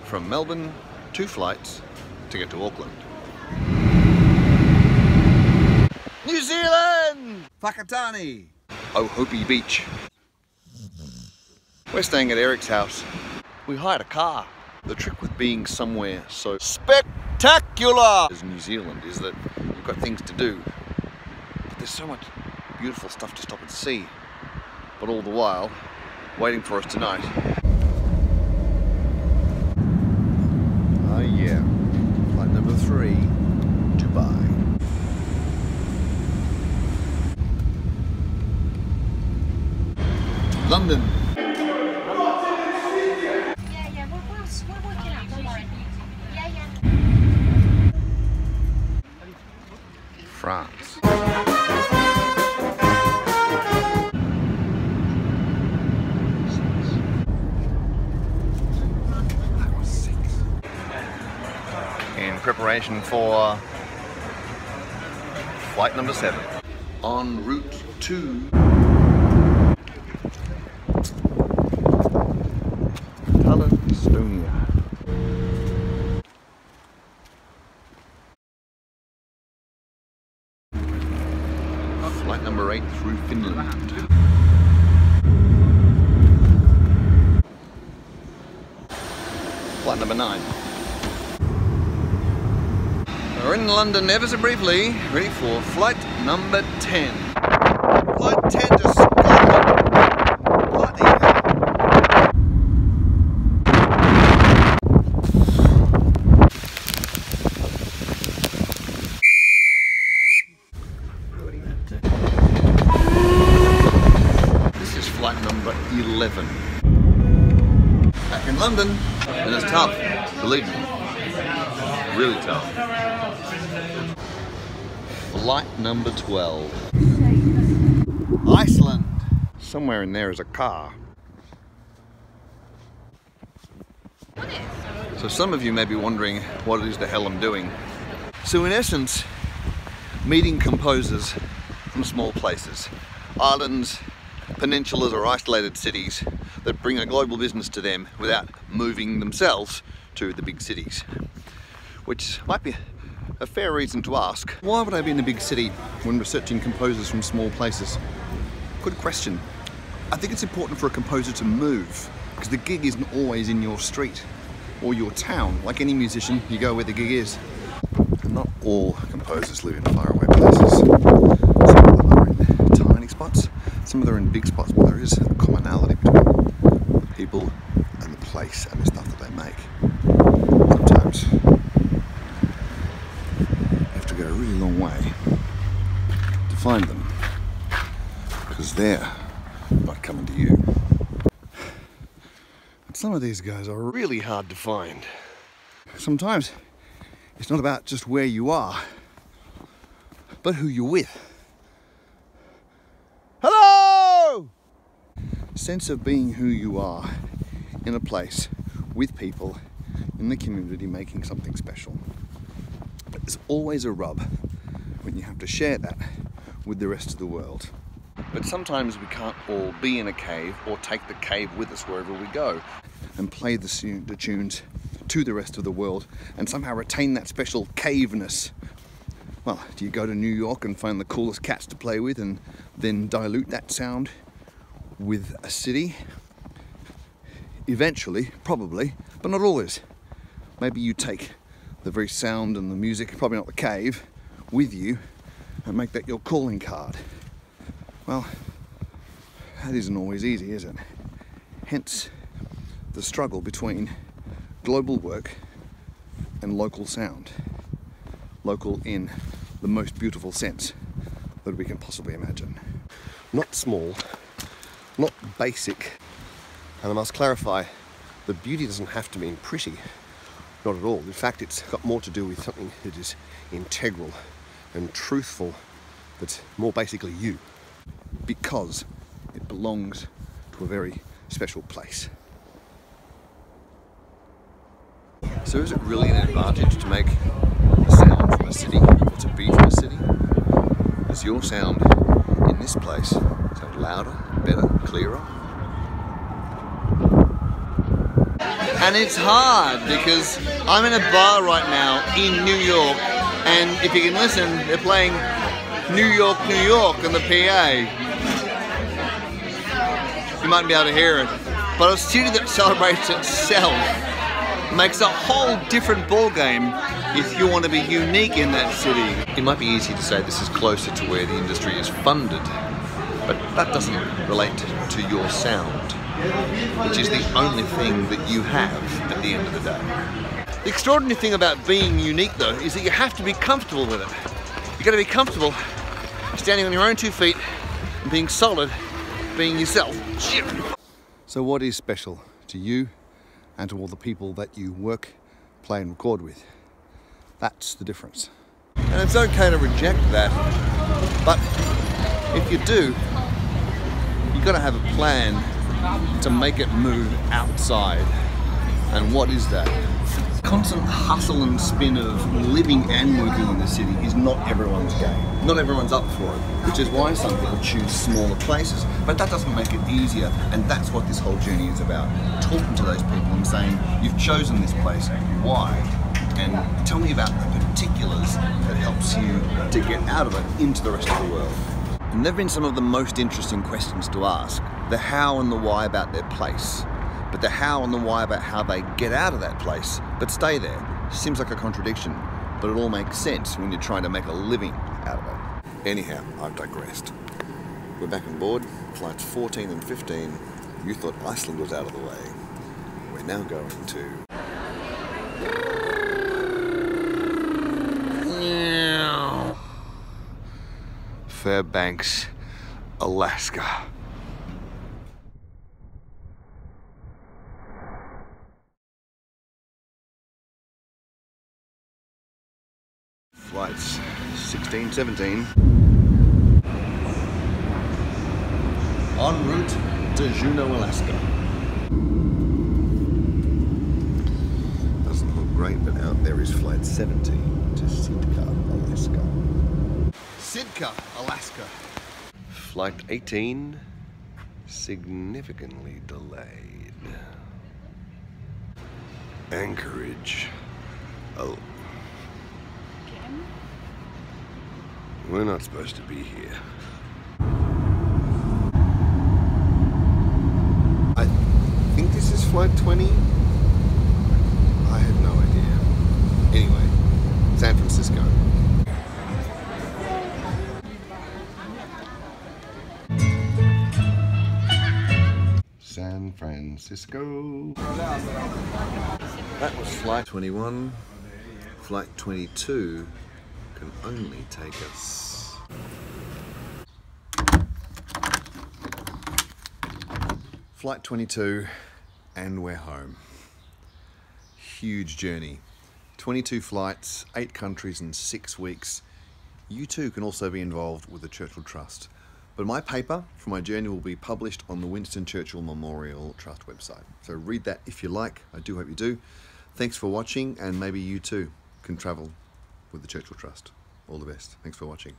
From Melbourne, 2 flights to get to Auckland. New Zealand! Whakatane! Ohope Beach. We're staying at Eric's house. We hired a car. The trick with being somewhere so spectacular as New Zealand is that you've got things to do. But there's so much beautiful stuff to stop and see. But all the while, waiting for us tonight. Oh yeah, flight number 3, Dubai. London. We're working out, don't worry. Yeah. France. In preparation for flight number 7. En route to Estonia. Flight number 8 through Finland. Flight number 9. We're in London ever so briefly, ready for flight number 10. Flight 10 to Scotland. Bloody hell. This is flight number 11. Back in London, and it's tough, believe me. Really tough. Flight number 12. Iceland. Somewhere in there is a car. So some of you may be wondering what it is the hell I'm doing. So in essence, meeting composers from small places. Islands, peninsulas or isolated cities that bring a global business to them without moving themselves to the big cities. Which might be a fair reason to ask. Why would I be in a big city when researching composers from small places? Good question. I think it's important for a composer to move, because the gig isn't always in your street or your town. Like any musician, you go where the gig is. Not all composers live in faraway places. Some of them are in tiny spots, some of them are in big spots, but there is a commonality between the people and the place and the stuff that they make. Sometimes go a really long way to find them, because they're not coming to you. But some of these guys are really hard to find. Sometimes it's not about just where you are, but who you're with. Hello! Sense of being who you are in a place with people in the community making something special. There's always a rub when you have to share that with the rest of the world. But sometimes we can't all be in a cave or take the cave with us wherever we go and play the tunes to the rest of the world and somehow retain that special caveness. Well, do you go to New York and find the coolest cats to play with and then dilute that sound with a city? Eventually, probably, but not always. Maybe you take the very sound and the music, probably not the cave, with you and make that your calling card. Well, that isn't always easy, is it? Hence the struggle between global work and local sound. Local in the most beautiful sense that we can possibly imagine. Not small, not basic. And I must clarify, the beauty doesn't have to mean pretty. Not at all. In fact, it's got more to do with something that is integral and truthful, that's more basically you, because it belongs to a very special place. So is it really an advantage to make a sound from a city, or to be from a city? Does your sound in this place sound louder, better, clearer? And it's hard because I'm in a bar right now in New York, and if you can listen, they're playing New York, New York on the PA. You might be able to hear it. But a city that celebrates itself makes a whole different ballgame if you want to be unique in that city. It might be easy to say this is closer to where the industry is funded, but that doesn't relate to your sound, which is the only thing that you have at the end of the day. The extraordinary thing about being unique, though, is that you have to be comfortable with it. You've got to be comfortable standing on your own 2 feet and being solid, being yourself. So what is special to you and to all the people that you work, play and record with? That's the difference. And it's okay to reject that, but if you do, you've got to have a plan to make it move outside. And what is that? Constant hustle and spin of living and working in the city is not everyone's game. Not everyone's up for it, which is why some people choose smaller places. But that doesn't make it easier, and that's what this whole journey is about. Talking to those people and saying, you've chosen this place, why? And tell me about the particulars that helps you to get out of it into the rest of the world. And there have been some of the most interesting questions to ask. The how and the why about their place. But the how and the why about how they get out of that place, but stay there. Seems like a contradiction, but it all makes sense when you're trying to make a living out of it. Anyhow, I've digressed. We're back on board, flights 14 and 15. You thought Iceland was out of the way. We're now going to... Fairbanks, Alaska. Flights 16, 17. En route to Juneau, Alaska. Doesn't look great, but out there is flight 17 to Sitka, Alaska. Sitka, Alaska. Flight 18, significantly delayed. Anchorage. Oh. We're not supposed to be here. I think this is flight 20. I have no idea. Anyway, San Francisco. San Francisco. That was flight 21. Flight 22 can only take us. Flight 22 and we're home. Huge journey. 22 flights, 8 countries in 6 weeks. You too can also be involved with the Churchill Trust. But my paper for my journey will be published on the Winston Churchill Memorial Trust website. So read that if you like. I do hope you do. Thanks for watching, and maybe you too can travel with the Churchill Trust. All the best. Thanks for watching.